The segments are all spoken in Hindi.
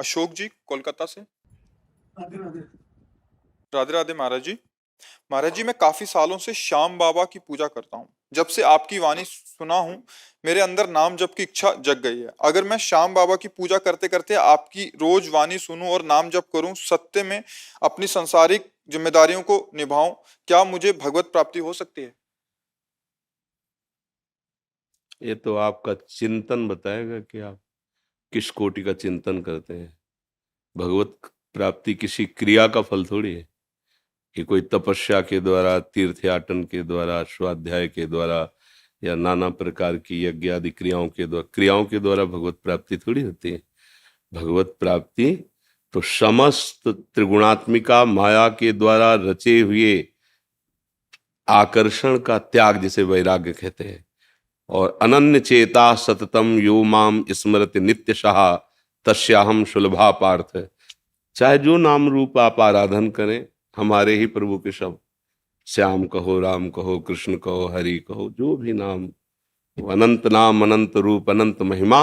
अशोक जी कोलकाता से। राधे राधे। राधे राधे महाराज जी। महाराज जी, मैं काफी सालों से श्याम बाबा की पूजा करता हूँ। जब से आपकी वाणी सुना हूँ, मेरे अंदर नाम जप की इच्छा जग गई है। अगर मैं श्याम बाबा की पूजा करते करते आपकी रोज वाणी सुनूं और नाम जप करूं, सत्य में अपनी संसारिक जिम्मेदारियों को निभाऊं, क्या मुझे भगवत प्राप्ति हो सकती है? ये तो आपका चिंतन बताएगा कि आप किस कोटि का चिंतन करते हैं। भगवत प्राप्ति किसी क्रिया का फल थोड़ी है कि कोई तपस्या के द्वारा, तीर्थयाटन के द्वारा, स्वाध्याय के द्वारा या नाना प्रकार की यज्ञ आदि क्रियाओं के द्वारा भगवत प्राप्ति थोड़ी होती है। भगवत प्राप्ति तो समस्त त्रिगुणात्मिका माया के द्वारा रचे हुए आकर्षण का त्याग, जिसे वैराग्य कहते हैं, और अनन्य चेता सततम यो माम स्मरति नित्यशः तस्याहम सुलभा पार्थ। चाहे जो नाम रूप आप आराधन करें, हमारे ही प्रभु के शब्द, श्याम कहो, राम कहो, कृष्ण कहो, हरि कहो, जो भी नाम, अनंत नाम, अनंत रूप, अनंत महिमा,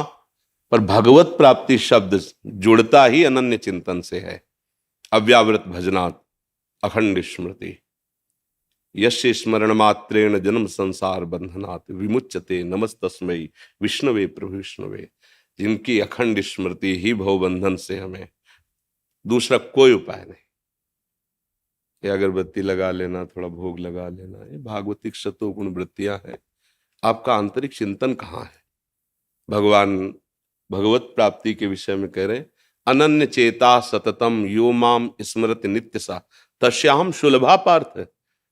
पर भगवत प्राप्ति शब्द जुड़ता ही अनन्य चिंतन से है। अव्यावृत भजनात् अखंड स्मृति, यस्य स्मरण मात्रेण जन्म संसार बंधनात् विमुच्यते नमस्तस्मै विष्णवे प्रभु विष्णवे। जिनकी अखंड स्मृति ही भवबंधन से हमें, दूसरा कोई उपाय नहीं। ये अगरबत्ती लगा लेना, थोड़ा भोग लगा लेना, ये भागवतिक शतोगुण वृत्तियां हैं। आपका आंतरिक चिंतन कहाँ है? भगवान भगवत प्राप्ति के विषय में कह रहे हैं, अनन्य चेता सततम यो माम स्मरति नित्यसा तस्याहम सुलभा पार्थ।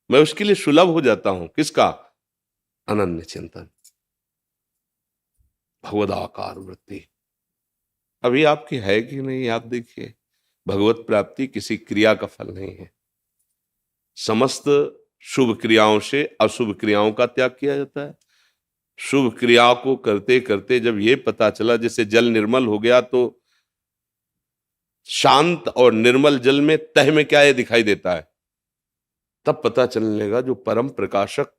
मैं उसके लिए सुलभ हो जाता हूं। किसका? अनन्य चिंतन, भगवदाकार वृत्ति। अभी आपकी है कि नहीं, आप देखिए। भगवत प्राप्ति किसी क्रिया का फल नहीं है। समस्त शुभ क्रियाओं से अशुभ क्रियाओं का त्याग किया जाता है। शुभ क्रिया को करते करते जब ये पता चला, जैसे जल निर्मल हो गया, तो शांत और निर्मल जल में तह में क्या ये दिखाई देता है, तब पता चलने लगा जो परम प्रकाशक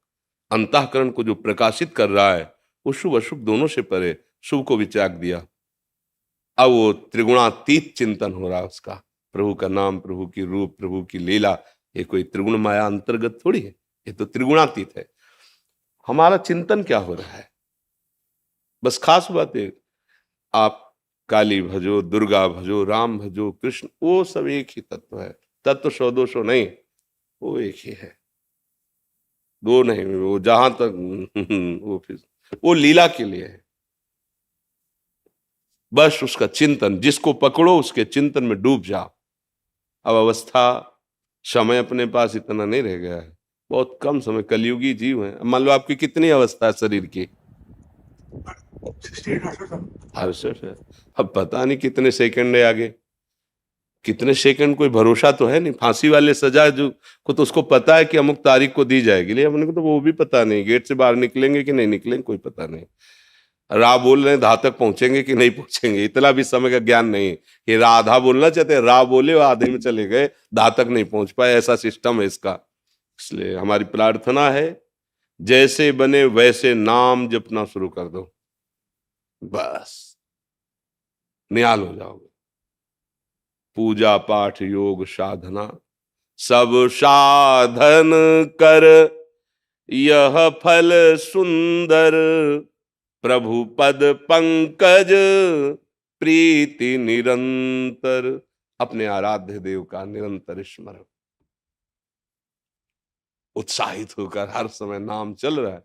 अंतःकरण को जो प्रकाशित कर रहा है, वो शुभ अशुभ दोनों से परे, शुभ को भी त्याग दिया। अब वो त्रिगुणातीत चिंतन हो रहा है उसका। प्रभु का नाम, प्रभु की रूप, प्रभु की लीला, ये कोई त्रिगुण माया अंतर्गत थोड़ी है, ये तो त्रिगुणातीत है। हमारा चिंतन क्या हो रहा है? बस खास बात है, आप काली भजो, दुर्गा भजो, राम भजो, कृष्ण, वो सब एक ही तत्व है। तत्व सौ दो सौ नहीं, वो एक ही है, दो नहीं। वो जहां तक वो लीला के लिए है। बस उसका चिंतन, जिसको पकड़ो उसके चिंतन में डूब जाओ। अब अवस्था, समय अपने पास इतना नहीं रह गया है, बहुत कम समय, कलयुगी जीव है। मान लो आपकी कितनी अवस्था है शरीर की? 68 है। अब पता नहीं कितने सेकंड है आगे, कितने सेकंड कोई भरोसा तो है नहीं। फांसी वाले सजा जो को तो उसको पता है कि अमुक तारीख को दी जाएगी, लेकिन अपने को तो वो भी पता नहीं, गेट से बाहर निकलेंगे कि नहीं निकलेंगे कोई पता नहीं। राह बोल रहे हैं, धा तक पहुंचेंगे कि नहीं पहुंचेंगे, इतना भी समय का ज्ञान नहीं कि राधा बोलना चाहते, राह बोले और आधे में चले गए, धा तक नहीं पहुंच पाए, ऐसा सिस्टम है इसका। इसलिए हमारी प्रार्थना है, जैसे बने वैसे नाम जपना शुरू कर दो, बस निहाल हो जाओगे। पूजा पाठ योग साधना सब साधन कर, यह फल सुंदर प्रभु पद पंकज प्रीति निरंतर। अपने आराध्य देव का निरंतर स्मरण, उत्साहित होकर हर समय नाम चल रहा है,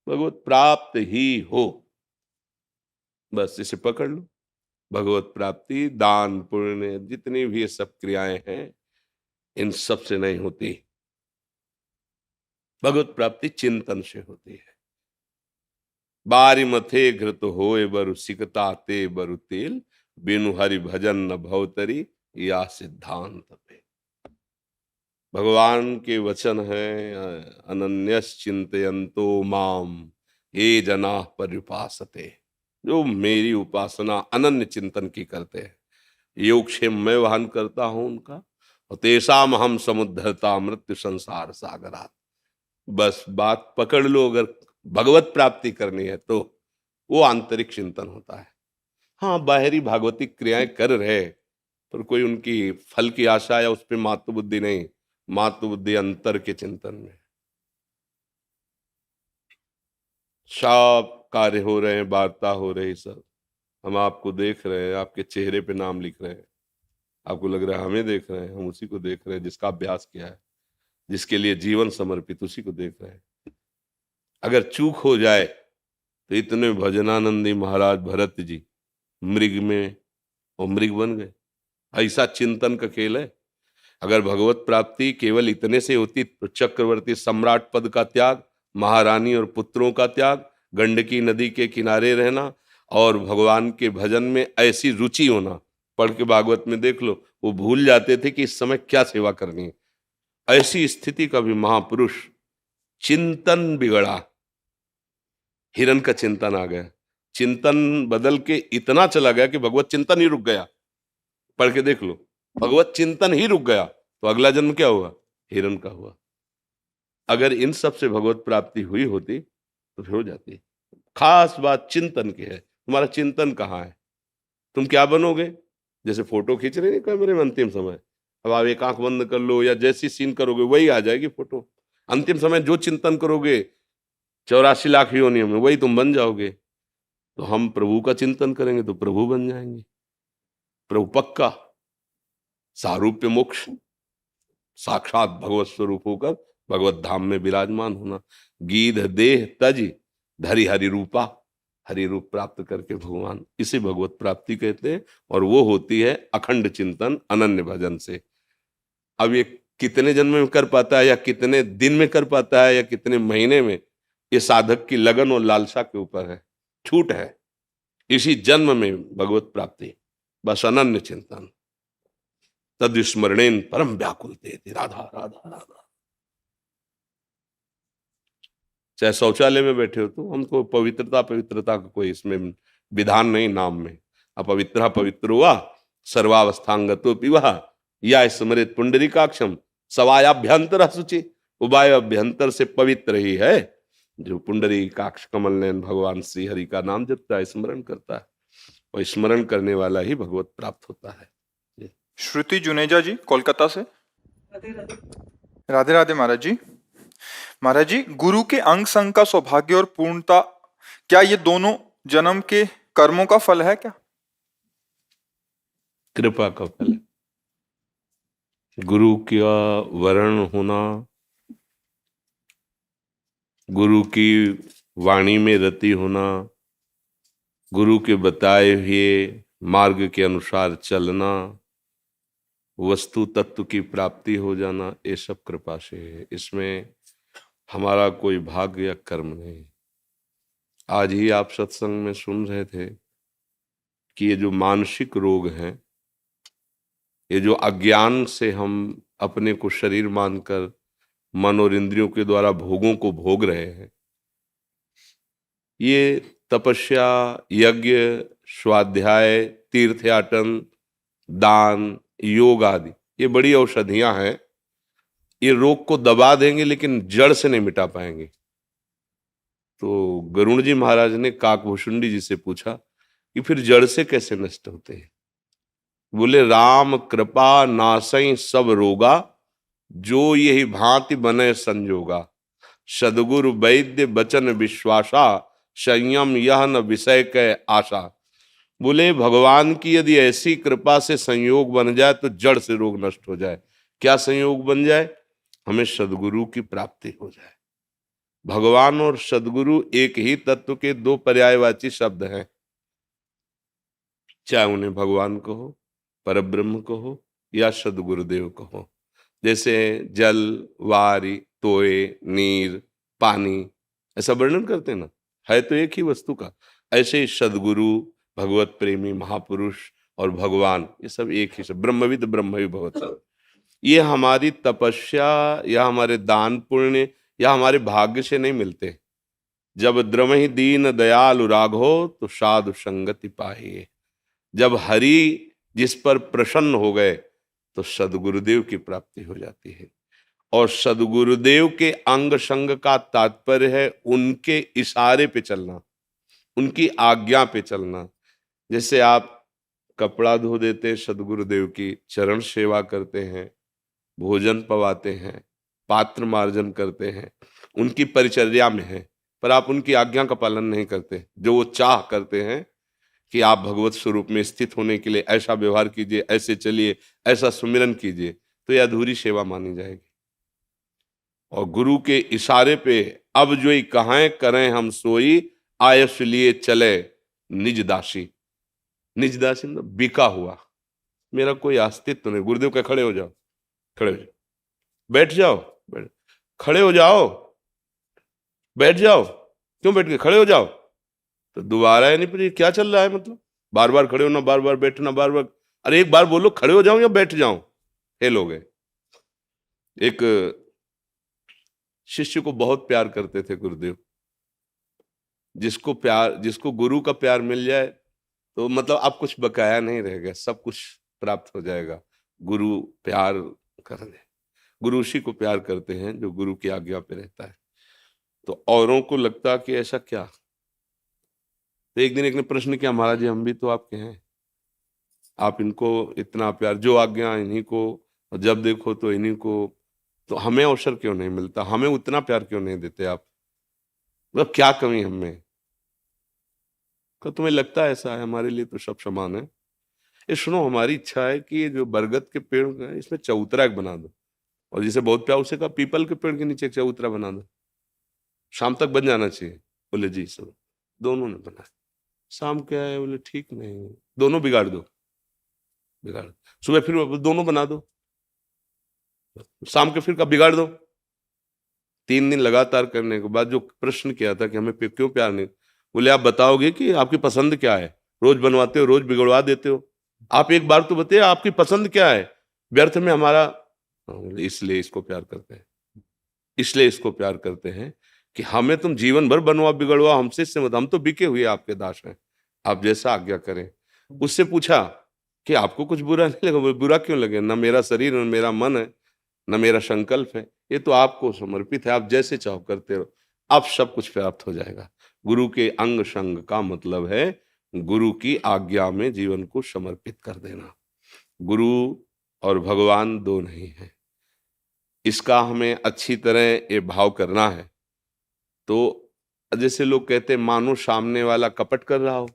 भगवत प्राप्त ही हो। बस इसे पकड़ लो। भगवत प्राप्ति, दान पुण्य, जितनी भी ये सब क्रियाएं हैं, इन सब से नहीं होती। भगवत प्राप्ति चिंतन से होती है। बारी मथे घृत होए बरु सिकता ते बरु तेल, बिनु हरि भजन न भवतरी, या सिद्धांत पे। भगवान के वचन है, अनन्यस चिंतयन्तो माम ये जना पर्युपासते। जो मेरी उपासना अनन्य चिंतन की करते हैं, योगक्षेम मैं वहन करता हूं उनका, और तेषाम हम समुद्धरता मृत्यु संसार सागरात। बस बात पकड़ लो। अगर भगवत प्राप्ति करनी है तो वो आंतरिक चिंतन होता है। हाँ, बाहरी भागवतिक क्रियाएं कर रहे, पर कोई उनकी फल की आशा या उस पर मातृ बुद्धि नहीं, मातृ बुद्धि अंतर के चिंतन में। सब कार्य हो रहे हैं, वार्ता हो रही, सब हम आपको देख रहे हैं, आपके चेहरे पे नाम लिख रहे हैं, आपको लग रहा है हमें देख रहे हैं, हम उसी को देख रहे हैं जिसका अभ्यास किया है, जिसके लिए जीवन समर्पित, उसी को देख रहे हैं। अगर चूक हो जाए तो इतने भजनानंदी महाराज भरत जी मृग में और मृग बन गए। ऐसा चिंतन का खेल है। अगर भगवत प्राप्ति केवल इतने से होती तो चक्रवर्ती सम्राट पद का त्याग, महारानी और पुत्रों का त्याग, गंडकी नदी के किनारे रहना और भगवान के भजन में ऐसी रुचि होना, पढ़ के भागवत में देख लो, वो भूल जाते थे कि इस समय क्या सेवा करनी है। ऐसी स्थिति का भी महापुरुष, चिंतन बिगड़ा, हिरण का चिंतन आ गया, चिंतन बदल के इतना चला गया कि भगवत चिंतन ही रुक गया। पढ़ के देख लो, भगवत चिंतन ही रुक गया तो अगला जन्म क्या हुआ? हिरण का हुआ। अगर इन सब से भगवत प्राप्ति हुई होती तो फिर हो जाती। खास बात चिंतन की है। तुम्हारा चिंतन कहाँ है? तुम क्या बनोगे? जैसे फोटो खींच रहे हैं कैमरे में अंतिम समय, अब आप एक आंख बंद कर लो या जैसी सीन करोगे वही आ जाएगी फोटो। अंतिम समय जो चिंतन करोगे 84 लाख योनियों में वही तुम बन जाओगे। तो हम प्रभु का चिंतन करेंगे तो प्रभु बन जाएंगे। प्रभु पक्का सारूप्य मोक्ष, साक्षात भगवत स्वरूप होकर भगवत धाम में विराजमान होना। गीध देह तज धरि हरि रूपा, हरि रूप प्राप्त करके भगवान, इसे भगवत प्राप्ति कहते हैं। और वो होती है अखंड चिंतन अनन्य भजन से। अब ये कितने जन्म में कर पाता है या कितने दिन में कर पाता है या कितने महीने में, ये साधक की लगन और लालसा के ऊपर है। छूट है इसी जन्म में भगवत प्राप्ति, बस अनन्य चिंतन। तद्विस्मरणेन परम व्याकुलते, राधा राधा राधा। चाहे शौचालय में बैठे हो तो हमको पवित्रता पवित्रता का कोई इसमें विधान नहीं नाम में। अपवित्र पवित्र हुआ सर्वावस्थांगतो पिवा या स्मृत पुंडरीकाक्षम सवायाभ्यंतर शुचि। उबाय अभ्यंतर से पवित्र ही है जो पुंडरीकाक्ष कमल नयन भगवान श्री हरि का नाम जपता है, स्मरण करता है, और स्मरण करने वाला ही भगवत प्राप्त होता है। श्रुति जुनेजा जी कोलकाता से। राधे राधे महाराज जी। महाराज जी, गुरु के अंग संग का सौभाग्य और पूर्णता, क्या ये दोनों जन्म के कर्मों का फल है क्या? कृपा का फल है। गुरु का वर्ण होना, गुरु की वाणी में रति होना, गुरु के बताए हुए मार्ग के अनुसार चलना, वस्तु तत्व की प्राप्ति हो जाना, ये सब कृपा से है। इसमें हमारा कोई भाग्य या कर्म नहीं। आज ही आप सत्संग में सुन रहे थे कि ये जो मानसिक रोग हैं, ये जो अज्ञान से हम अपने को शरीर मानकर मन और इंद्रियों के द्वारा भोगों को भोग रहे हैं, ये तपस्या, यज्ञ, स्वाध्याय, तीर्थयाटन, दान, योग आदि ये बड़ी औषधियां हैं। ये रोग को दबा देंगे लेकिन जड़ से नहीं मिटा पाएंगे। तो गरुण जी महाराज ने काकभूषुंडी जी से पूछा कि फिर जड़ से कैसे नष्ट होते हैं? बोले राम कृपा नासई सब रोगा, जो यही भांति बने संजोगा। सदगुरु वैद्य बचन विश्वासा, संयम यह न विषय के आशा। बोले भगवान की यदि ऐसी कृपा से संयोग बन जाए तो जड़ से रोग नष्ट हो जाए। क्या संयोग बन जाए? हमें सदगुरु की प्राप्ति हो जाए। भगवान और सदगुरु एक ही तत्व के दो पर्यायवाची शब्द हैं, चाहे उन्हें भगवान कहो, परब्रह्म कहो या सदगुरुदेव कहो। जैसे जल, वारी, तोय, नीर, पानी, ऐसा वर्णन करते ना, है तो एक ही वस्तु का। ऐसे सदगुरु, भगवत प्रेमी महापुरुष और भगवान, ये सब एक ही सब। ब्रह्मविद ब्रह्मवि भवति। ये हमारी तपस्या या हमारे दान पुण्य या हमारे भाग्य से नहीं मिलते। जब द्रमहि दीन दयालु राघो तो साधु संगति पाहिए। जब हरि जिस पर प्रसन्न हो गए तो सदगुरुदेव की प्राप्ति हो जाती है। और सदगुरुदेव के अंग संग का तात्पर्य है उनके इशारे पे चलना, उनकी आज्ञा पे चलना। जैसे आप कपड़ा धो देते, सदगुरुदेव की चरण सेवा करते हैं, भोजन पवाते हैं, पात्र मार्जन करते हैं, उनकी परिचर्या में हैं, पर आप उनकी आज्ञा का पालन नहीं करते। जो वो चाह करते हैं कि आप भगवत स्वरूप में स्थित होने के लिए ऐसा व्यवहार कीजिए, ऐसे चलिए, ऐसा सुमिरन कीजिए, तो यह अधूरी सेवा मानी जाएगी। और गुरु के इशारे पे अब जो ही कहें करें हम सोई, आयस लिए चले निज दासी। निज दासी मतलब बिका हुआ, मेरा कोई अस्तित्व नहीं। गुरुदेव का खड़े हो जाओ, खड़े हो जाओ, बैठ जाओ, बैठ, खड़े हो जाओ, बैठ जाओ, क्यों बैठ गए, खड़े हो जाओ। तो दोबारा है नहीं, पर ये क्या चल रहा है, मतलब बार बार खड़े होना, बार बार बैठना, बार बार। अरे एक बार बोलो खड़े हो जाओ या बैठ जाओ, फेल हो गए। एक शिष्य को बहुत प्यार करते थे गुरुदेव। जिसको गुरु का प्यार मिल जाए तो मतलब आप कुछ बकाया नहीं रहेगा, सब कुछ प्राप्त हो जाएगा। गुरु प्यार कर दे, गुरु उसी को प्यार करते हैं जो गुरु की आज्ञा पे रहता है। तो औरों को लगता कि ऐसा क्या। तो एक दिन एक ने प्रश्न किया, महाराज जी हम भी तो आपके हैं, आप इनको इतना प्यार, जो आज्ञा इन्हीं को, जब देखो तो इन्हीं को, तो हमें अवसर क्यों नहीं मिलता, हमें उतना प्यार क्यों नहीं देते आप, मतलब क्या कमी हमें। तो तुम्हें लगता है ऐसा है, हमारे लिए तो सब समान है। ये सुनो, हमारी इच्छा है कि ये जो बरगद के पेड़ है इसमें चबूतरा एक बना दो, और जिसे बहुत प्यार उसे कहा पीपल के पेड़ के नीचे एक चबूतरा बना दो, शाम तक बन जाना चाहिए। बोले जी सब, दोनों ने बनाया। शाम क्या है, बोले ठीक नहीं, दोनों बिगाड़ दो, बिगाड़ दो। सुबह फिर दोनों बना दो, शाम के फिर का बिगाड़ दो। 3 दिन लगातार करने के बाद जो प्रश्न किया था कि हमें क्यों प्यार नहीं, बोले आप बताओगे कि आपकी पसंद क्या है, रोज बनवाते हो, रोज बिगड़वा देते हो, आप एक बार तो बताइए आपकी पसंद क्या है, व्यर्थ में हमारा। इसलिए इसको प्यार करते हैं, इसलिए इसको प्यार करते हैं कि हमें तुम जीवन भर बनवा बिगड़वा, हमसे इससे मत, हम तो बिके हुए आपके दास हैं, आप जैसा आज्ञा करें। उससे पूछा कि आपको कुछ बुरा नहीं लगा, बोले बुरा क्यों लगे, न मेरा शरीर, न मेरा मन है, न मेरा संकल्प है, ये तो आपको समर्पित है, आप जैसे चाहो करते रहो, आप सब कुछ प्राप्त हो जाएगा। गुरु के अंग संग का मतलब है गुरु की आज्ञा में जीवन को समर्पित कर देना। गुरु और भगवान दो नहीं है, इसका हमें अच्छी तरह ये भाव करना है। तो जैसे लोग कहते हैं मानो सामने वाला कपट कर रहा हो,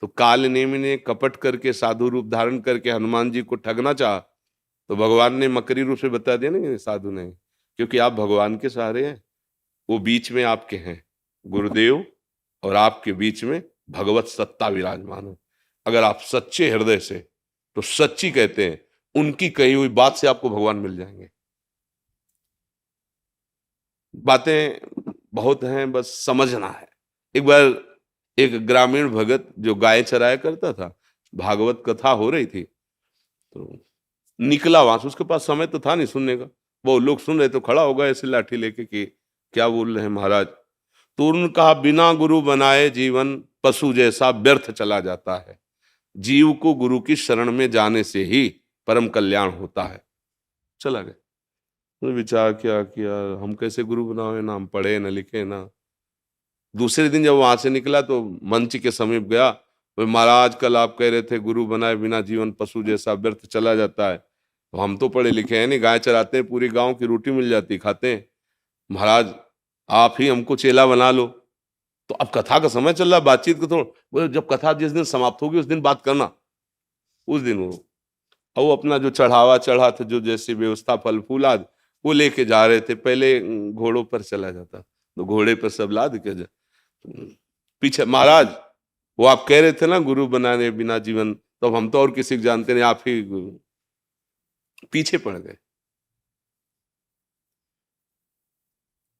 तो काल नेमि ने कपट करके साधु रूप धारण करके हनुमान जी को ठगना चाहा, तो भगवान ने मकरी रूप से बता दिया ना साधु ने, क्योंकि आप भगवान के सहारे हैं, वो बीच में आपके हैं, गुरुदेव और आपके बीच में भगवत सत्ता विराजमान है। अगर आप सच्चे हृदय से, तो सच्ची कहते हैं उनकी कही हुई बात से आपको भगवान मिल जाएंगे। बातें बहुत हैं, बस समझना है। एक बार एक ग्रामीण भगत जो गाय चराया करता था, भागवत कथा हो रही थी, तो निकला वहां से, उसके पास समय तो था नहीं सुनने का, वो लोग सुन रहे तो खड़ा हो गया ऐसे लाठी लेके कि क्या बोल रहे हैं महाराज। तो उन्होंने कहा बिना गुरु बनाए जीवन पशु जैसा व्यर्थ चला जाता है, जीव को गुरु की शरण में जाने से ही परम कल्याण होता है। चला गया। तो विचार किया हम कैसे गुरु बनावे, ना हम पढ़े ना लिखे ना। दूसरे दिन जब वहां से निकला तो मंच के समीप गया, तो महाराज कल आप कह रहे थे गुरु बनाए बिना जीवन पशु जैसा व्यर्थ चला जाता है, तो हम तो पढ़े लिखे हैं नहीं, गाय चराते हैं, पूरी गांव की रोटी मिल जाती खाते हैं, महाराज आप ही हमको चेला बना लो। तो अब कथा का समय चल रहा, बातचीत को तो बोले जब कथा जिस दिन समाप्त होगी उस दिन बात करना। उस दिन वो अपना जो चढ़ावा चढ़ा था, जो जैसी व्यवस्था फल फूल आदि वो लेके जा रहे थे, पहले घोड़ों पर चला जाता, तो घोड़े पर सब लाद के पीछे महाराज वो आप कह रहे थे ना गुरु बनाने बिना जीवन, तो हम तो और किसी को जानते नहीं, आप ही गुरु। पीछे पड़ गए।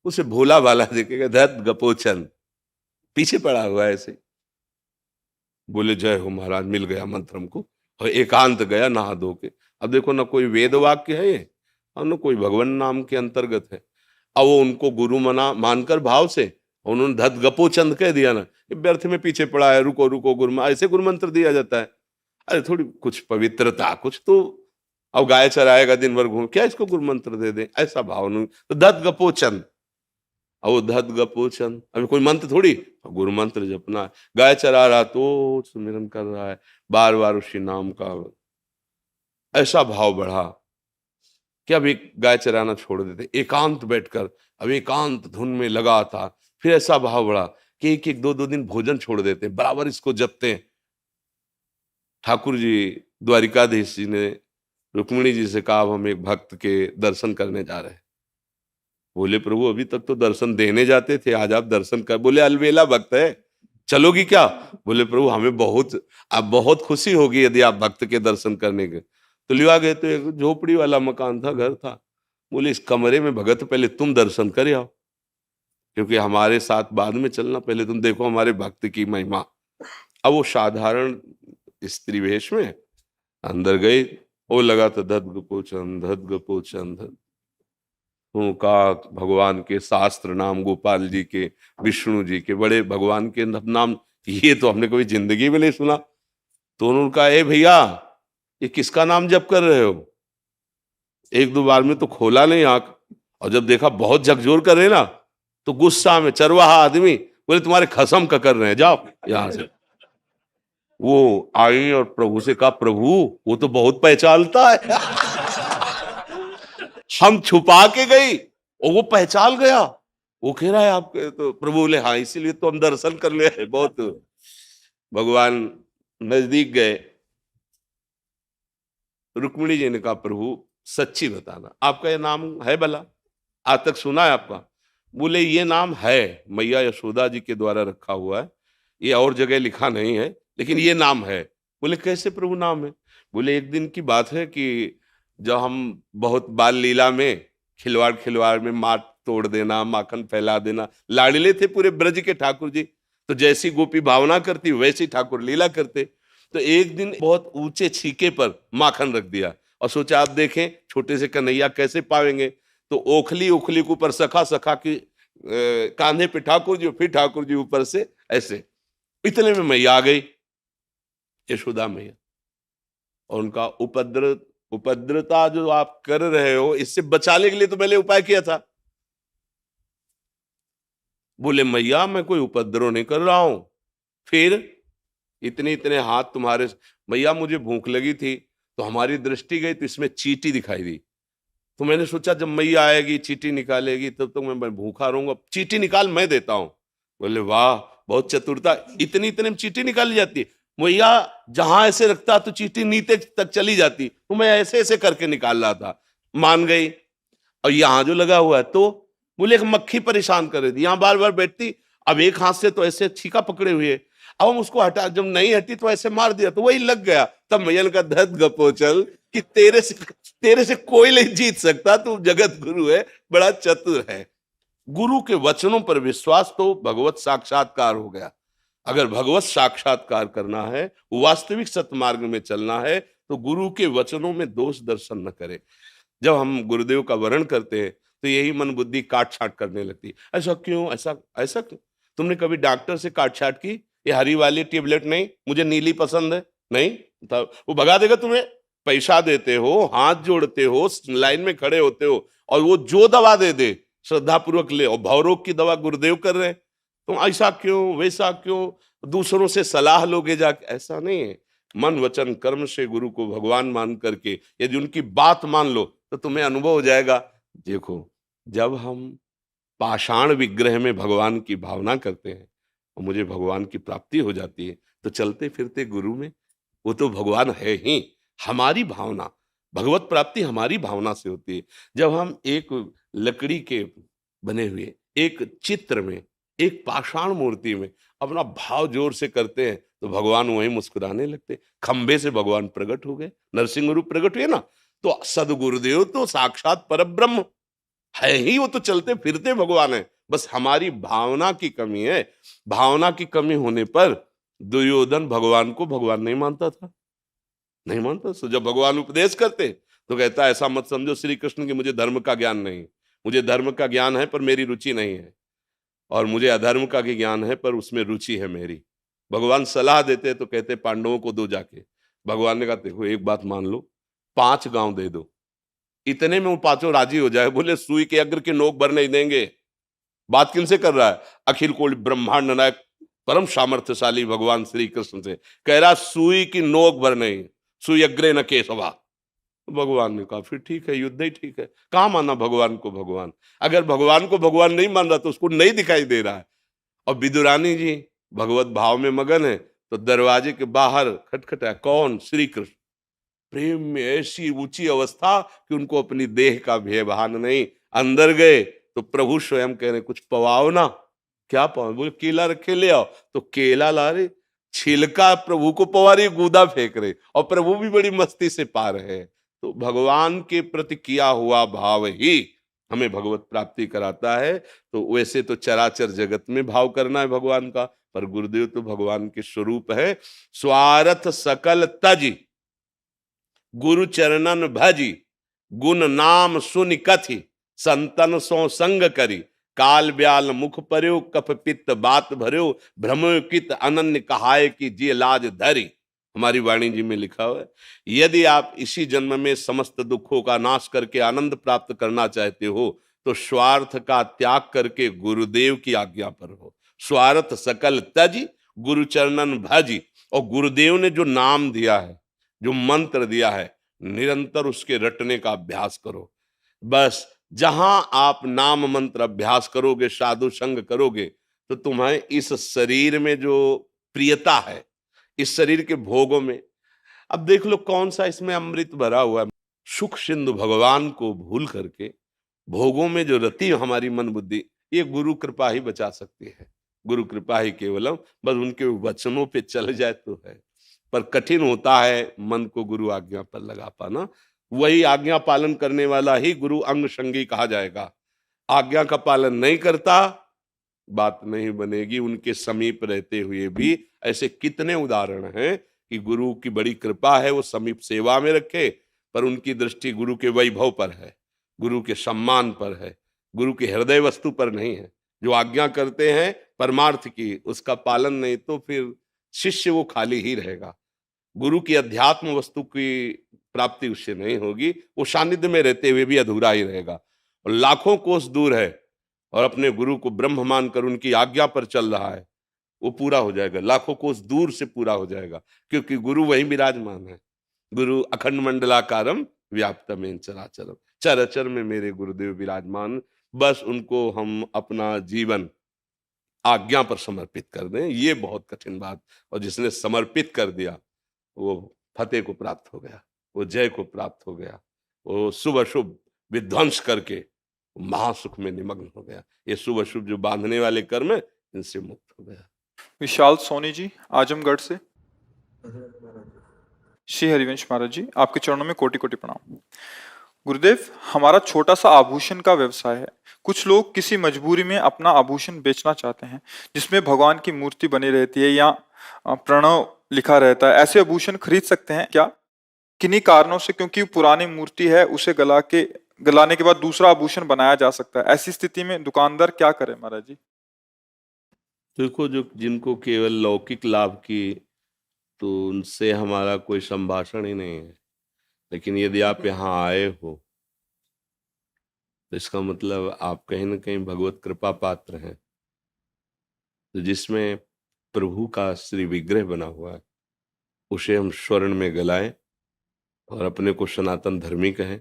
उसे भोला भाला देखेगा, धत गपोचन पीछे पड़ा हुआ है ऐसे। बोले जय हो महाराज, मिल गया मंत्र हमको, और एकांत गया नहा धो के। अब देखो ना कोई वेद वाक्य है ये, और ना कोई भगवान नाम के अंतर्गत है। अब वो उनको गुरु मानकर भाव से उन्होंने धत गपोचंद कह दिया ना, व्यर्थ में पीछे पड़ा है, रुको रुको गुरु, ऐसे गुरु मंत्र दिया जाता है। अरे थोड़ी कुछ पवित्रता, कुछ तो। अब गाय चराएगा दिन भर घूम, क्या इसको गुरु मंत्र दे दे, ऐसा भाव नहीं। तो धत गपोचंद अवधत गपोचन, अभी कोई मंत्र थोड़ी, गुरु मंत्र जपना है। गाय चरा रहा तो सुमिरन कर रहा है, बार बार उसी नाम का। ऐसा भाव बढ़ा कि अब एक गाय चराना छोड़ देते, एकांत बैठकर अब एकांत धुन में लगा था। फिर ऐसा भाव बढ़ा कि एक एक दो दो दिन भोजन छोड़ देते, बराबर इसको जपते हैं। ठाकुर जी द्वारिकाधीश जी ने रुक्मिणी जी से कहा, अब हम एक भक्त के दर्शन करने जा रहे हैं। बोले प्रभु अभी तक तो दर्शन देने जाते थे, आज आप दर्शन कर। बोले अलवेला भक्त है, चलोगी क्या? बोले प्रभु हमें बहुत, अब बहुत खुशी होगी यदि आप भक्त के दर्शन करने गए। तो लिवा गए, तो एक झोपड़ी वाला मकान था, घर था। बोले इस कमरे में भगत पहले तुम दर्शन कर आओ, क्योंकि हमारे साथ बाद में चलना, पहले तुम देखो हमारे भक्त की महिमा। अब वो साधारण स्त्री वेश में अंदर गई, वो लगा था धद गपोचन धद गपोचन धद। का भगवान के शास्त्र नाम, गोपाल जी के, विष्णु जी के, बड़े भगवान के नाम, ये तो हमने कभी जिंदगी में नहीं सुना। तो उन्होंने कहा ए भैया ये किसका नाम जप कर रहे हो? एक दो बार में तो खोला नहीं आंख, और जब देखा बहुत झकझोर कर रहे ना, तो गुस्सा में चरवाहा आदमी बोले तुम्हारे खसम का कर रहे हैं, जाओ यहां से। वो आई और प्रभु से कहा, प्रभु वो तो बहुत पहचानता है। हम छुपा के गई और वो पहचान गया, वो कह रहा है आपके, तो प्रभु बोले हाँ इसीलिए तो हम दर्शन कर ले हैं। बहुत भगवान नजदीक गए, रुक्मिणी जी ने कहा प्रभु सच्ची बताना आपका ये नाम है भला? आज तक सुना है आपका? बोले ये नाम है, मैया यशोदा जी के द्वारा रखा हुआ है, ये और जगह लिखा नहीं है, लेकिन ये नाम है। बोले कैसे प्रभु नाम है? बोले एक दिन की बात है कि जब हम बहुत बाल लीला में खिलवाड़ खिलवाड़ में माट तोड़ देना, माखन फैला देना, लाडले थे पूरे ब्रज के ठाकुर जी, तो जैसी गोपी भावना करती वैसी ठाकुर लीला करते। तो एक दिन बहुत ऊंचे छीके पर माखन रख दिया और सोचा आप देखें छोटे से कन्हैया कैसे पावेंगे। तो ओखली ओखली के ऊपर सखा, सखा की कांधे पे ठाकुर जी, फिर ठाकुर जी ऊपर से ऐसे। इतने में मैया आ गई, यशोदा मैया, और उनका उपद्रता जो आप कर रहे हो इससे बचाने के लिए तो मैंने उपाय किया था। बोले मैया मैं कोई उपद्रव नहीं कर रहा हूं। फिर इतने इतने हाथ तुम्हारे, मैया मुझे भूख लगी थी तो हमारी दृष्टि गई तो इसमें चींटी दिखाई दी, तो मैंने सोचा जब मैया आएगी चींटी निकालेगी तब तो मैं भूखा रहूंगा, चींटी निकाल मैं देता हूं। बोले वाह बहुत चतुरता, इतनी इतने में चींटी निकाली जाती है। मैया जहां ऐसे रखता तो चींटी नीचे तक चली जाती, तो मैं ऐसे ऐसे करके निकाल रहा था। मान गई। और यहां जो लगा हुआ है, तो बोले एक मक्खी परेशान कर रही थी, यहां बार बार बैठती, अब एक हाथ से तो ऐसे छीका पकड़े हुए, अब हम उसको हटा, जब नहीं हटी तो ऐसे मार दिया, तो वही लग गया। तब मैया का धत गपोचल कि तेरे से कोई नहीं जीत सकता, तू जगत गुरु है, बड़ा चतुर है। गुरु के वचनों पर विश्वास तो भगवत साक्षात्कार हो गया। अगर भगवत साक्षात्कार करना है, वास्तविक सतमार्ग में चलना है, तो गुरु के वचनों में दोष दर्शन न करे। जब हम गुरुदेव का वर्ण करते हैं तो यही मन बुद्धि काट छाट करने लगती है, ऐसा क्यों, ऐसा ऐसा क्यों? तुमने कभी डॉक्टर से काट छाट की? ये हरी वाली टेबलेट नहीं, मुझे नीली पसंद है, नहीं, तब वो भगा देगा तुम्हें। पैसा देते हो, हाथ जोड़ते हो, लाइन में खड़े होते हो, और वो जो दवा दे दे श्रद्धा पूर्वक ले, और भवरोग की दवा गुरुदेव कर रहे हैं, तुम ऐसा क्यों वैसा क्यों, दूसरों से सलाह लोगे जाके? ऐसा नहीं है। मन वचन कर्म से गुरु को भगवान मान करके यदि उनकी बात मान लो तो तुम्हें अनुभव हो जाएगा। देखो जब हम पाषाण विग्रह में भगवान की भावना करते हैं और मुझे भगवान की प्राप्ति हो जाती है, तो चलते फिरते गुरु में वो तो भगवान है ही। हमारी भावना, भगवत प्राप्ति हमारी भावना से होती है। जब हम एक लकड़ी के बने हुए एक चित्र में, एक पाषाण मूर्ति में अपना भाव जोर से करते हैं तो भगवान वहीं मुस्कुराने लगते। खंबे से भगवान प्रकट हो गए, नरसिंह रूप प्रकट हुए ना, तो सदगुरुदेव तो साक्षात परब्रह्म है ही, वो तो चलते फिरते भगवान है। बस हमारी भावना की कमी है। भावना की कमी होने पर दुर्योधन भगवान को भगवान नहीं मानता था, नहीं मानता। तो जब भगवान उपदेश करते तो कहता ऐसा मत समझो श्री कृष्ण की मुझे धर्म का ज्ञान नहीं, मुझे धर्म का ज्ञान है पर मेरी रुचि नहीं है, और मुझे अधर्म का भी ज्ञान है पर उसमें रुचि है मेरी। भगवान सलाह देते तो कहते पांडवों को दो जाके। भगवान ने कहा देखो एक बात मान लो, 5 गांव दे दो, इतने में वो 5 राजी हो जाए। बोले सुई के अग्र की नोक भर नहीं देंगे, बात किनसे कर रहा है? अखिल कोटि ब्रह्मांड नायक परम सामर्थ्यशाली भगवान श्री कृष्ण से कह रहा, सुई की नोक भर नहीं, सुई अग्रे न केशवा। भगवान ने कहा फिर ठीक है, युद्ध ही ठीक है। कहाँ माना भगवान को भगवान? अगर भगवान को भगवान नहीं मान रहा तो उसको नहीं दिखाई दे रहा है। और विदुरानी जी भगवत भाव में मगन है, तो दरवाजे के बाहर खटखटा, कौन? श्री कृष्ण। प्रेम में ऐसी ऊंची अवस्था कि उनको अपनी देह का भय भान नहीं। अंदर गए तो प्रभु स्वयं कह रहे, कुछ पवाओ ना। क्या पवाओ? बोले केला रखे ले आओ। तो केला ला रहे, छिलका प्रभु को पवा रही, गूदा फेंक रहे, और प्रभु भी बड़ी मस्ती से पा रहे हैं। तो भगवान के प्रति किया हुआ भाव ही हमें भगवत प्राप्ति कराता है। तो वैसे तो चराचर जगत में भाव करना है भगवान का, पर गुरुदेव तो भगवान के स्वरूप है। स्वार्थ सकल तजी गुरु चरणन भजी, गुण नाम सुनि कथि संतन सो संग करी, काल ब्याल मुख पर्यो कफ पित्त बात भर्यो, भ्रमो कित अनन्य कहाय की जी लाज धरी। हमारी वाणी जी में लिखा हुआ है, यदि आप इसी जन्म में समस्त दुखों का नाश करके आनंद प्राप्त करना चाहते हो तो स्वार्थ का त्याग करके गुरुदेव की आज्ञा पर हो। स्वार्थ सकल तजी गुरु चरणन भजी, और गुरुदेव ने जो नाम दिया है, जो मंत्र दिया है, निरंतर उसके रटने का अभ्यास करो। बस जहां आप नाम मंत्र अभ्यास करोगे, साधु संग करोगे, तो तुम्हें इस शरीर में जो प्रियता है, इस शरीर के भोगों में, अब देख लो कौन सा इसमें अमृत भरा हुआ है। सुख सिंधु भगवान को भूल करके भोगों में जो रति हमारी मन बुद्धि, ये गुरु कृपा ही बचा सकती है। गुरु कृपा ही केवलम, बस उनके वचनों पे चल जाए तो है। पर कठिन होता है मन को गुरु आज्ञा पर लगा पाना। वही आज्ञा पालन करने वाला ही गुरु अंग संगी कहा जाएगा। आज्ञा का पालन नहीं करता, बात नहीं बनेगी। उनके समीप रहते हुए भी ऐसे कितने उदाहरण हैं कि गुरु की बड़ी कृपा है, वो समीप सेवा में रखे, पर उनकी दृष्टि गुरु के वैभव पर है, गुरु के सम्मान पर है, गुरु की हृदय वस्तु पर नहीं है। जो आज्ञा करते हैं परमार्थ की, उसका पालन नहीं तो फिर शिष्य वो खाली ही रहेगा। गुरु की अध्यात्म वस्तु की प्राप्ति उससे नहीं होगी, वो सानिध्य में रहते हुए भी अधूरा ही रहेगा। और लाखों कोस दूर है और अपने गुरु को ब्रह्म मानकर उनकी आज्ञा पर चल रहा है, वो पूरा हो जाएगा, लाखों कोस दूर से पूरा हो जाएगा, क्योंकि गुरु वहीं विराजमान है। गुरु अखंड मंडलाकारम व्याप्तमेन चराचरम, चराचर में मेरे गुरुदेव विराजमान। बस उनको हम अपना जीवन आज्ञा पर समर्पित कर दें, ये बहुत कठिन बात। और जिसने समर्पित कर दिया वो फतेह को प्राप्त हो गया, वो जय को प्राप्त हो गया, वो शुभ अशुभ विध्वंस करके महासुख में निमग्न हो गया। ये शुभ अशुभ जो बांधने वाले कर्म है, इनसे मुक्त हो गया। विशाल सोनी जी आजमगढ़ से। श्री हरिवंश महाराज जी, आपके चरणों में कोटि कोटि प्रणाम। गुरुदेव, हमारा छोटा सा आभूषण का व्यवसाय है। कुछ लोग किसी मजबूरी में अपना आभूषण बेचना चाहते हैं जिसमें भगवान की मूर्ति बनी रहती है या प्रणव लिखा रहता है। ऐसे आभूषण खरीद सकते हैं क्या? किन्हीं कारणों से, क्योंकि पुरानी मूर्ति है, उसे गलाने के बाद दूसरा आभूषण बनाया जा सकता है। ऐसी स्थिति में दुकानदार क्या करे महाराज जी? देखो, जो जिनको केवल लौकिक लाभ की, तो उनसे हमारा कोई संभाषण ही नहीं है। लेकिन यदि आप यहाँ आए हो तो इसका मतलब आप कहीं ना कहीं भगवत कृपा पात्र हैं। तो जिसमें प्रभु का श्री विग्रह बना हुआ है, उसे हम स्वर्ण में गलाएं और अपने को सनातन धर्मी कहें,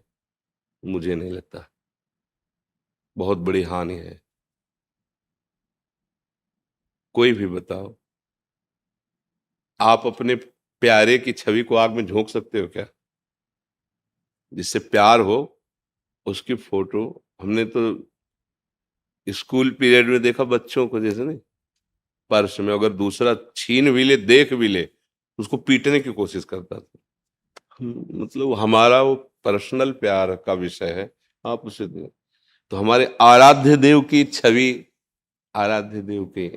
मुझे नहीं लगता बहुत बड़ी हानि है। कोई भी बताओ, आप अपने प्यारे की छवि को आग में झोंक सकते हो क्या? जिससे प्यार हो उसकी फोटो, हमने तो स्कूल पीरियड में देखा बच्चों को, जैसे नहीं, पर्स में अगर दूसरा छीन भी ले, देख भी ले, उसको पीटने की कोशिश करता था। मतलब हमारा वो पर्सनल प्यार का विषय है, आप उसे दो। तो हमारे आराध्य देव की छवि, आराध्य देव के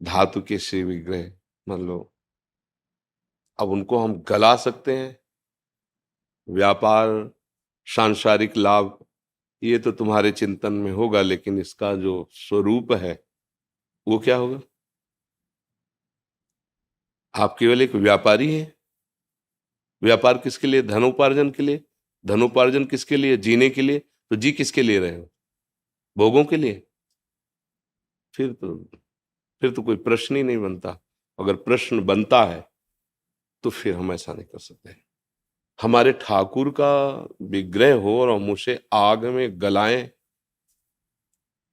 धातु के श्री विग्रह मान लो, अब उनको हम गला सकते हैं। व्यापार, सांसारिक लाभ, ये तो तुम्हारे चिंतन में होगा, लेकिन इसका जो स्वरूप है वो क्या होगा? आप केवल एक व्यापारी हैं। व्यापार किसके लिए? धनोपार्जन के लिए। धनोपार्जन किसके लिए? जीने के लिए। तो जी किसके लिए रहे हो? भोगों के लिए। फिर तो कोई प्रश्न ही नहीं बनता। अगर प्रश्न बनता है तो फिर हम ऐसा नहीं कर सकते। हमारे ठाकुर का विग्रह हो और हम उसे आग में गलाएं,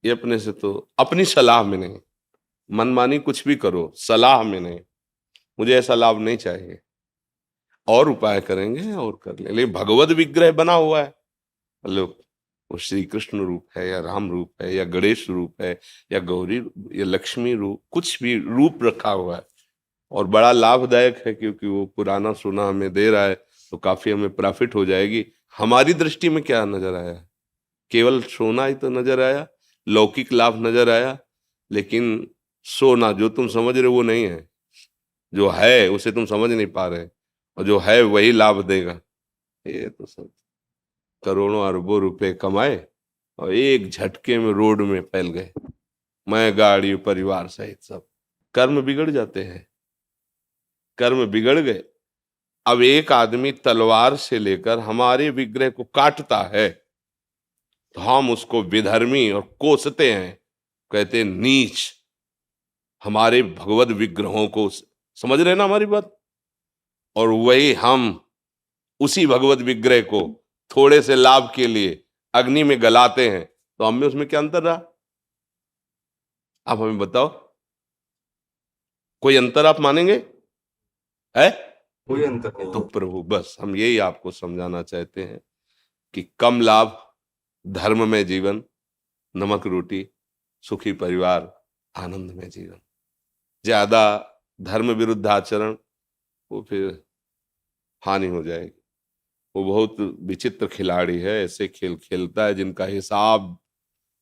ये अपने से तो, अपनी सलाह में नहीं, मनमानी कुछ भी करो, सलाह में नहीं, मुझे ऐसा लाभ नहीं चाहिए। और उपाय करेंगे और कर लें, लेकिन भगवत विग्रह बना हुआ है, मतलब वो श्री कृष्ण रूप है या राम रूप है या गणेश रूप है या गौरी या लक्ष्मी रूप, कुछ भी रूप रखा हुआ है और बड़ा लाभदायक है, क्योंकि वो पुराना सोना हमें दे रहा है तो काफी हमें प्रॉफिट हो जाएगी। हमारी दृष्टि में क्या नजर आया? केवल सोना ही तो नजर आया, लौकिक लाभ नजर आया, लेकिन सोना जो तुम समझ रहे हो वो नहीं है, जो है उसे तुम समझ नहीं पा रहे, और जो है वही लाभ देगा। ये तो सब करोड़ों अरबों रुपए कमाए और एक झटके में रोड में फैल गए, मैं गाड़ी परिवार सहित सब। कर्म बिगड़ जाते हैं, कर्म बिगड़ गए। अब एक आदमी तलवार से लेकर हमारे विग्रह को काटता है तो हम उसको विधर्मी और कोसते हैं, कहते हैं नीच। हमारे भगवत विग्रहों को समझ रहे ना हमारी बात? और वही हम उसी भगवत विग्रह को थोड़े से लाभ के लिए अग्नि में गलाते हैं, तो हम में उसमें क्या अंतर रहा? आप हमें बताओ, कोई अंतर आप मानेंगे है? कोई अंतर नहीं तो है। प्रभु बस हम यही आपको समझाना चाहते हैं कि कम लाभ, धर्म में जीवन, नमक रोटी, सुखी परिवार, आनंद में जीवन। ज्यादा धर्म विरुद्ध आचरण, वो फिर हानि हो जाएगी। वो बहुत विचित्र खिलाड़ी है, ऐसे खेल खेलता है जिनका हिसाब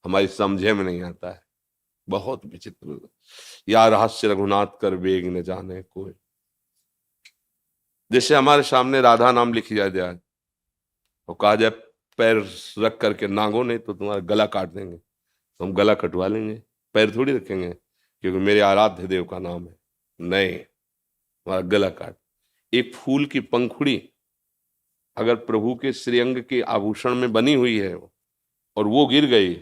हमारी समझे में नहीं आता है, बहुत विचित्र। या रहस्य रघुनाथ कर वेग न जाने कोई। जैसे हमारे सामने राधा नाम लिखी जाए और कहा जाए पैर रख करके नांगो नहीं तो तुम्हारा गला काट देंगे, तो हम गला कटवा लेंगे, पैर थोड़ी रखेंगे, क्योंकि मेरे आराध्य देव का नाम है। नहीं, हमारा गला काट। एक फूल की पंखुड़ी अगर प्रभु के श्रीअंग के आभूषण में बनी हुई है और वो गिर गई,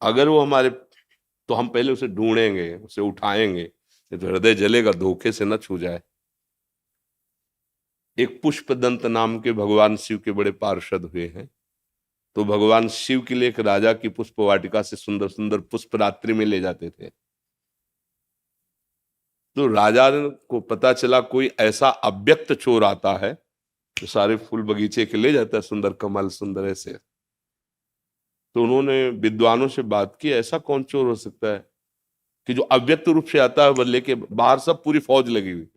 अगर वो हमारे, तो हम पहले उसे ढूंढेंगे, उसे उठाएंगे, तो हृदय जलेगा, धोखे से न छू जाए। एक पुष्पदंत नाम के भगवान शिव के बड़े पार्षद हुए हैं, तो भगवान शिव के लिए एक राजा की पुष्प वाटिका से सुंदर सुंदर पुष्प रात्रि में ले जाते थे। तो राजा को पता चला कोई ऐसा अव्यक्त चोर आता है तो सारे फूल बगीचे के ले जाता है, सुंदर कमल सुंदर ऐसे। तो उन्होंने विद्वानों से बात की, ऐसा कौन चोर हो सकता है कि जो अव्यक्त रूप से आता है वो लेके, बाहर सब पूरी फौज लगी हुई।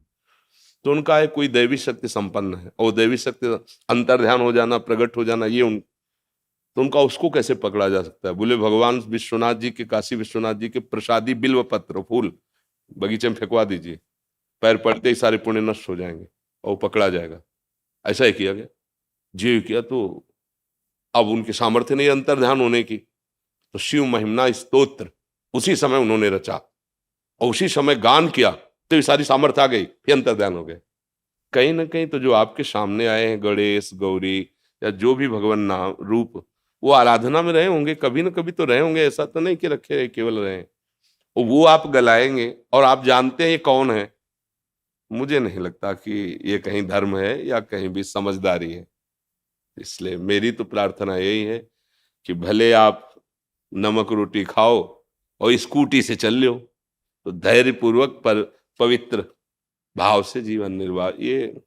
तो उनका है कोई दैवी शक्ति संपन्न है, और दैवी शक्ति अंतर्ध्यान हो जाना, प्रकट हो जाना, ये तो उनका उसको कैसे पकड़ा जा सकता है? बोले भगवान विश्वनाथ जी के, काशी विश्वनाथ जी के प्रसादी बिल्व पत्र फूल बगीचे में फेंकवा दीजिए, पैर पड़ते ही सारे पुण्य नष्ट हो जाएंगे और वो पकड़ा जाएगा। ऐसा ही किया गया, जी किया। तो अब उनके सामर्थ्य नहीं अंतर्ध्यान होने की, तो शिव महिमना स्तोत्र उसी समय उन्होंने रचा और उसी समय गान किया, तो ये सारी सामर्थ्य आ गई, फिर अंतर्ध्यान हो गए। कहीं ना कहीं तो जो आपके सामने आए हैं गणेश गौरी या जो भी भगवान नाम रूप, वो आराधना में रहे होंगे, कभी ना कभी तो रहे होंगे, ऐसा तो नहीं कि रखे केवल रहे। और वो आप गलाएंगे और आप जानते हैं ये कौन है, मुझे नहीं लगता कि ये कहीं धर्म है या कहीं भी समझदारी है। इसलिए मेरी तो प्रार्थना यही है कि भले आप नमक रोटी खाओ और स्कूटी से चल लो, तो धैर्य पूर्वक पर पवित्र भाव से जीवन निर्वाह, ये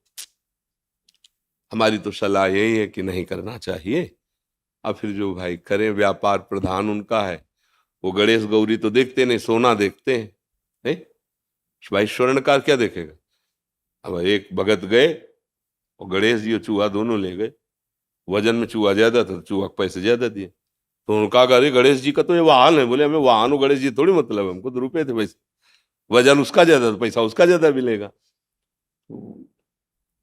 हमारी तो सलाह यही है कि नहीं करना चाहिए। अब फिर जो भाई करें, व्यापार प्रधान उनका है, वो गणेश गौरी तो देखते नहीं, सोना देखते हैं, है? भाई स्वर्णकार क्या देखेगा? अब एक भगत गए और गणेश जी और चूहा दोनों ले गए, वजन में चूहा ज्यादा था तो चूहा को पैसे ज्यादा दिए। तो उनका अरे गणेश जी का तो ये वाहन है, बोले हमें वाहन हो गणेश जी थोड़ी मतलब, हमको तो रुपए थे पैसे, वजन उसका ज्यादा तो पैसा उसका ज्यादा मिलेगा।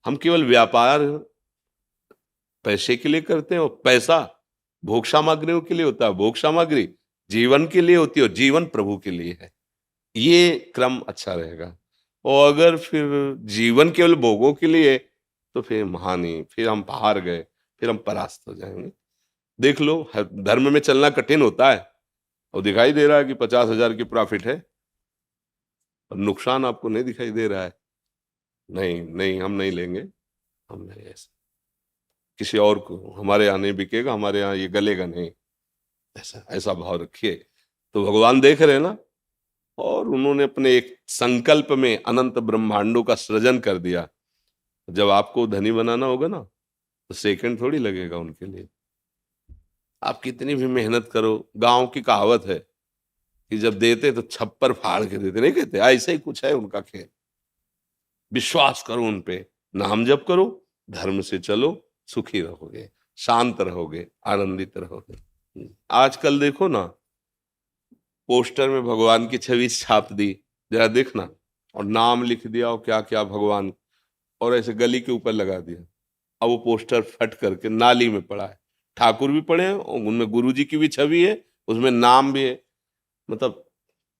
हम केवल व्यापार पैसे के लिए करते हैं, और पैसा भोग सामग्रियों के लिए होता है, भोग सामग्री जीवन के लिए होती है और जीवन प्रभु के लिए है। ये क्रम अच्छा रहेगा। और अगर फिर जीवन केवल भोगों के लिए, तो फिर महानी, फिर हम हार गए, फिर हम परास्त हो जाएंगे। देख लो, धर्म में चलना कठिन होता है और दिखाई दे रहा है कि 50,000 की प्रॉफिट है, और नुकसान आपको नहीं दिखाई दे रहा है। नहीं नहीं, हम नहीं लेंगे, हम नहीं, ऐसा किसी और को हमारे यहाँ नहीं बिकेगा, हमारे यहाँ ये गलेगा नहीं, ऐसा ऐसा भाव रखिए। तो भगवान देख रहे हैं ना, और उन्होंने अपने एक संकल्प में अनंत ब्रह्मांडों का सृजन कर दिया। जब आपको धनी बनाना होगा ना, तो सेकंड थोड़ी लगेगा उनके लिए। आप कितनी भी मेहनत करो, गांव की कहावत है कि जब देते तो छप्पर फाड़ के देते, नहीं कहते? ऐसा ही कुछ है उनका खेल। विश्वास करो उन पे, नाम जप करो, धर्म से चलो, सुखी रहोगे, शांत रहोगे, आनंदित रहोगे। आजकल देखो ना, पोस्टर में भगवान की छवि छाप दी, जरा देखना, और नाम लिख दिया और क्या क्या भगवान, और ऐसे गली के ऊपर लगा दिया। अब वो पोस्टर फट करके नाली में पड़ा है। ठाकुर भी पड़े हैं, और उनमें गुरु जी की भी छवि है, उसमें नाम भी है। मतलब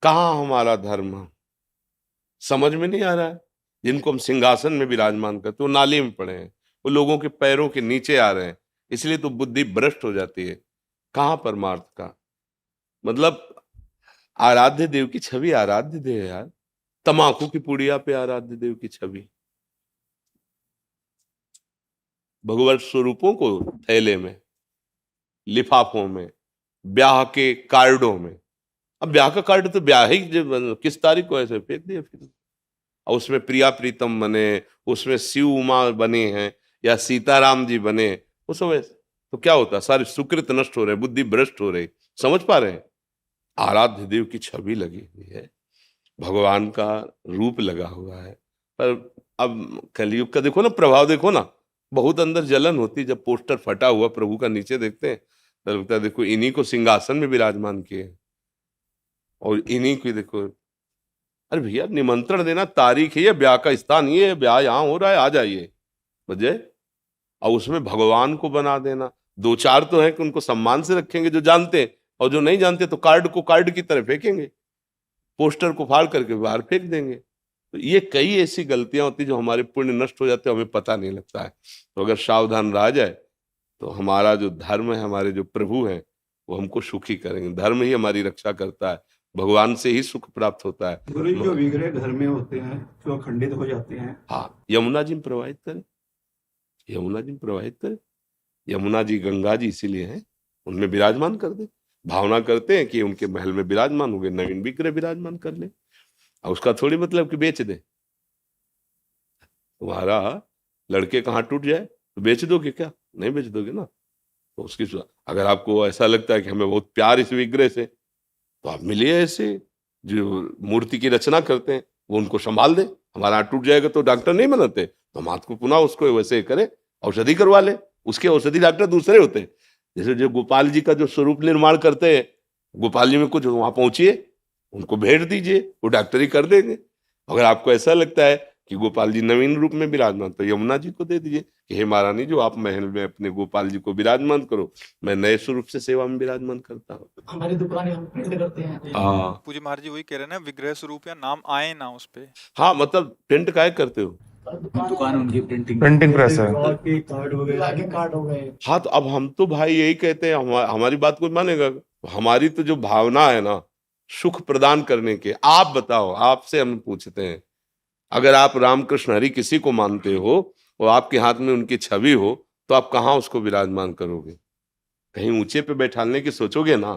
कहाँ हमारा धर्म, समझ में नहीं आ रहा है। जिनको हम सिंहासन में विराजमान करते, वो नाली में पड़े हैं, वो लोगों के पैरों के नीचे आ रहे हैं, इसलिए तो बुद्धि भ्रष्ट हो जाती है। कहाँ परमार्थ का मतलब? आराध्य देव की छवि आराध्य देव है यार, तमाकू की पुड़िया पे आराध्य देव की छवि, भगवत स्वरूपों को थैले में, लिफाफों में, ब्याह के कार्डों में। अब ब्याह का कार्ड तो ब्याह ही किस तारीख को ऐसे फेंक दिया फिर, और उसमें प्रिया प्रीतम बने, उसमें शिव उमा बने हैं, या सीताराम जी बने, वो सब ऐसे तो क्या होता? सारे सुकृत नष्ट हो रहे, बुद्धि भ्रष्ट हो रही। समझ पा रहे हैं? आराध्य देव की छवि लगी हुई है, भगवान का रूप लगा हुआ है। पर अब कलयुग का देखो ना प्रभाव, देखो ना, बहुत अंदर जलन होती जब पोस्टर फटा हुआ प्रभु का नीचे देखते हैं, तो लगता है देखो इन्हीं को सिंहासन में विराजमान किए, और इन्हीं को देखो। अरे भैया, निमंत्रण देना, तारीख है ये, ब्याह का स्थान ये है, ब्याह यहाँ हो रहा है, आ जाइए बजे। और उसमें भगवान को बना देना। दो चार तो है कि उनको सम्मान से रखेंगे जो जानते हैं, और जो नहीं जानते तो कार्ड को कार्ड की तरह फेंकेंगे, पोस्टर को फाड़ करके बाहर फेंक देंगे। तो ये कई ऐसी गलतियां होती जो हमारे पुण्य नष्ट हो जाते हैं, हमें पता नहीं लगता है। तो अगर सावधान रहा जाए तो हमारा जो धर्म है, हमारे जो प्रभु हैं, वो हमको सुखी करेंगे। धर्म ही हमारी रक्षा करता है, भगवान से ही सुख प्राप्त होता है। गुरु जी, जो विग्रह घर में होते हैं जो खंडित हो जाते हैं, हाँ, यमुना जी में प्रवाहित करें, यमुना जी में प्रवाहित करें। यमुना जी गंगा जी इसीलिए हैं, उनमें विराजमान कर दे। भावना करते हैं कि उनके महल में विराजमान हो गए, नवीन विग्रह विराजमान कर ले। और उसका थोड़ी मतलब कि बेच दे। तुम्हारा लड़के का हाथ टूट जाए तो बेच दोगे क्या? नहीं बेच दोगे ना। तो उसकी अगर आपको ऐसा लगता है कि हमें बहुत प्यार इस विग्रह से, तो आप मिलिए ऐसे जो मूर्ति की रचना करते हैं, वो उनको संभाल दे। हमारा हाथ टूट जाएगा तो डॉक्टर नहीं बनाते, तो हम हाथ को पुनः उसको वैसे करे, औषधि करवा ले। उसके औषधि डॉक्टर दूसरे होते हैं। जैसे जो गोपाल जी का जो स्वरूप निर्माण करते हैं, गोपाल जी में कुछ वहां पहुंचिए, उनको भेंट दीजिए, वो डॉक्टरी कर देंगे। अगर आपको ऐसा लगता है कि गोपाल जी नवीन रूप में विराजमान, तो यमुना जी को दे दीजिए कि हे महारानी, जो आप महल में अपने गोपाल जी को विराजमान करो, मैं नए स्वरूप से सेवा में विराजमान करता हूँ। हमारी दुकान हम प्रिंट करते हैं। हाँ पूज्य महाराज जी वही कह रहे हैं ना, विग्रह स्वरूप या नाम आए ना उस पे। हाँ, मतलब प्रिंट काय करते हो? दुकान उनकी प्रिंटिंग प्रेस है, कार्ड हो गए। हाँ, तो अब हम तो भाई यही कहते हैं, हमारी बात कोई मानेगा? हमारी तो जो भावना है ना, सुख प्रदान करने के। आप बताओ, आपसे हम पूछते हैं, अगर आप रामकृष्ण हरि किसी को मानते हो और आपके हाथ में उनकी छवि हो, तो आप कहाँ उसको विराजमान करोगे? कहीं ऊंचे पे बैठाने की सोचोगे ना,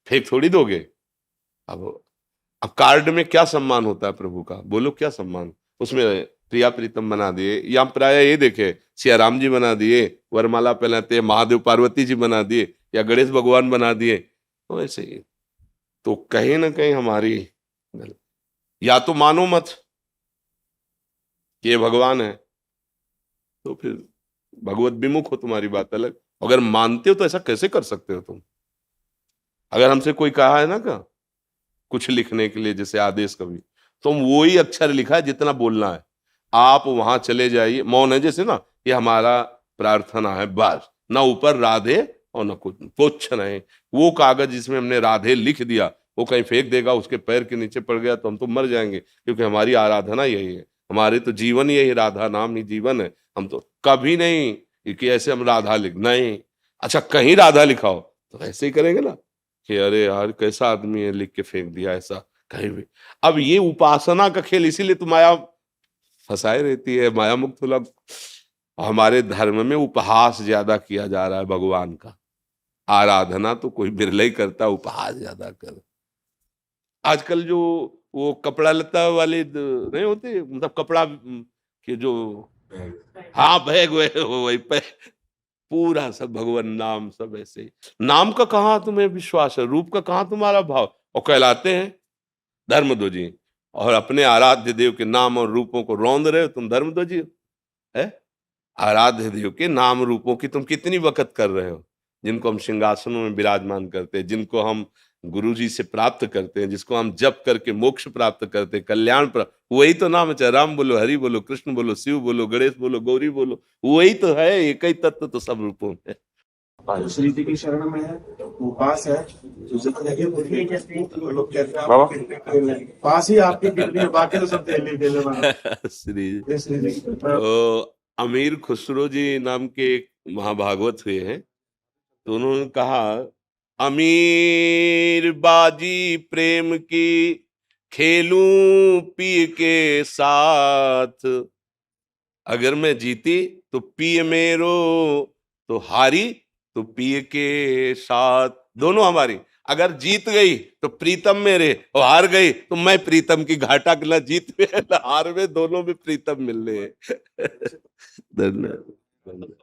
फेंक थोड़ी दोगे। अब कार्ड में क्या सम्मान होता है प्रभु का? बोलो क्या सम्मान? उसमें प्रिया प्रीतम बना दिए, या प्राय ये देखे सिया राम जी बना दिए, वरमाला पहनाते, महादेव पार्वती जी बना दिए, या गणेश भगवान बना दिए। तो ऐसे ही तो कहीं ना कहीं हमारी, या तो मानो मत कि ये भगवान है, तो फिर भगवत विमुख हो, तुम्हारी बात अलग। अगर मानते हो तो ऐसा कैसे कर सकते हो तुम? अगर हमसे कोई कहा है ना का कुछ लिखने के लिए, जैसे आदेश कवि, तो हम वही अक्षर लिखा है जितना बोलना है, आप वहां चले जाइए। मौन है जैसे ना, ये हमारा प्रार्थना है बस, ना ऊपर राधे और ना कुछ नहीं। वो कागज जिसमें हमने राधे लिख दिया, वो कहीं फेंक देगा, उसके पैर के नीचे पड़ गया तो हम तो मर जाएंगे, क्योंकि हमारी आराधना यही है, हमारे तो जीवन यही, राधा नाम ही जीवन है। हम तो कभी नहीं कि ऐसे हम राधा लिख नहीं। अच्छा, कहीं राधा लिखाओ तो ऐसे ही करेंगे ना, कि अरे यार कैसा आदमी है, लिख के फेंक दिया ऐसा कहीं भी। अब ये उपासना का खेल, इसीलिए तो माया फंसाए रहती है, माया मुक्त लोग। हमारे धर्म में उपहास ज्यादा किया जा रहा है भगवान का, आराधना तो कोई बिरला ही करता, उपहास ज्यादा कर। आजकल जो वो कपड़ा लता वाले नहीं होते, मतलब कपड़ा के जो, हाँ बैग वही पे पूरा सब भगवान नाम, सब ऐसे ही। नाम का कहाँ तुम्हें विश्वास है, रूप का कहाँ तुम्हारा भाव, और कहलाते हैं धर्मध्वजी, और अपने आराध्य देव के नाम और रूपों को रौंद रहे हो तुम धर्मध्वजी हो। है आराध्य देव के नाम रूपों की तुम कितनी वक़्त कर रहे हो, जिनको हम सिंहासनों में विराजमान करते हैं, जिनको हम गुरु जी से प्राप्त करते हैं, जिसको हम जप करके मोक्ष प्राप्त करते हैं, कल्याण प्राप्त, वही तो नाम है। चाहे राम बोलो, हरि बोलो, कृष्ण बोलो, शिव बोलो, गणेश बोलो, गौरी बोलो, वही तो है। एक ही तत्व तो सब रूपों में है। जो श्री जी की शरण में है वो पास है, जो लोग कहते हैं बाबा। पास ही आपकी गिरनी है, बाकी तो सब दिल्ली दिल्ली वाला। श्री श्री जी की कृपा। तो अमीर खुसरो जी नाम के एक महाभागवत हुए हैं, तो उन्होंने कहा, अमीर बाजी प्रेम की खेलूं पी के साथ, अगर मैं जीती तो पिए मेरो, तो हारी तो पिए के साथ, दोनों हमारी। अगर जीत गई तो प्रीतम मेरे, और हार गई तो मैं प्रीतम की। घाटा ना जीत में ना हार में, दोनों में प्रीतम मिल रहे हैं। धन्यवाद।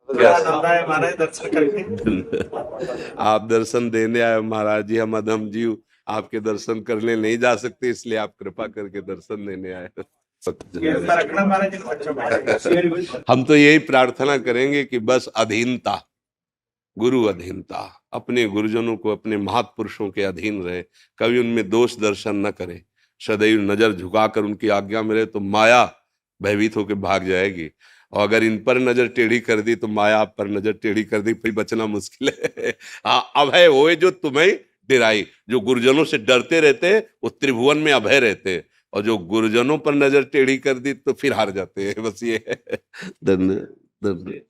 हमारे दर्शन करके आप दर्शन देने आए महाराज जी, हम अधम जीव आपके दर्शन करने नहीं जा सकते, इसलिए आप कृपा करके दर्शन देने आए। रखना महाराज जी। हम तो यही प्रार्थना करेंगे कि बस अधीनता, गुरु अधीनता, अपने गुरुजनों को, अपने महापुरुषों के अधीन रहे, कभी उनमें दोष दर्शन न करे, सदैव नजर झुकाकर उनकी आज्ञा में रहे, तो माया भयभीत होकर भाग जाएगी। और अगर इन पर नजर टेढ़ी कर दी तो माया आप पर नजर टेढ़ी कर दी, फिर बचना मुश्किल है। हाँ, अभय होए जो तुम्हें डिराई। जो गुरुजनों से डरते रहते हैं वो त्रिभुवन में अभय रहते हैं, और जो गुरुजनों पर नजर टेढ़ी कर दी तो फिर हार जाते हैं। बस ये है। धन्य धन्य।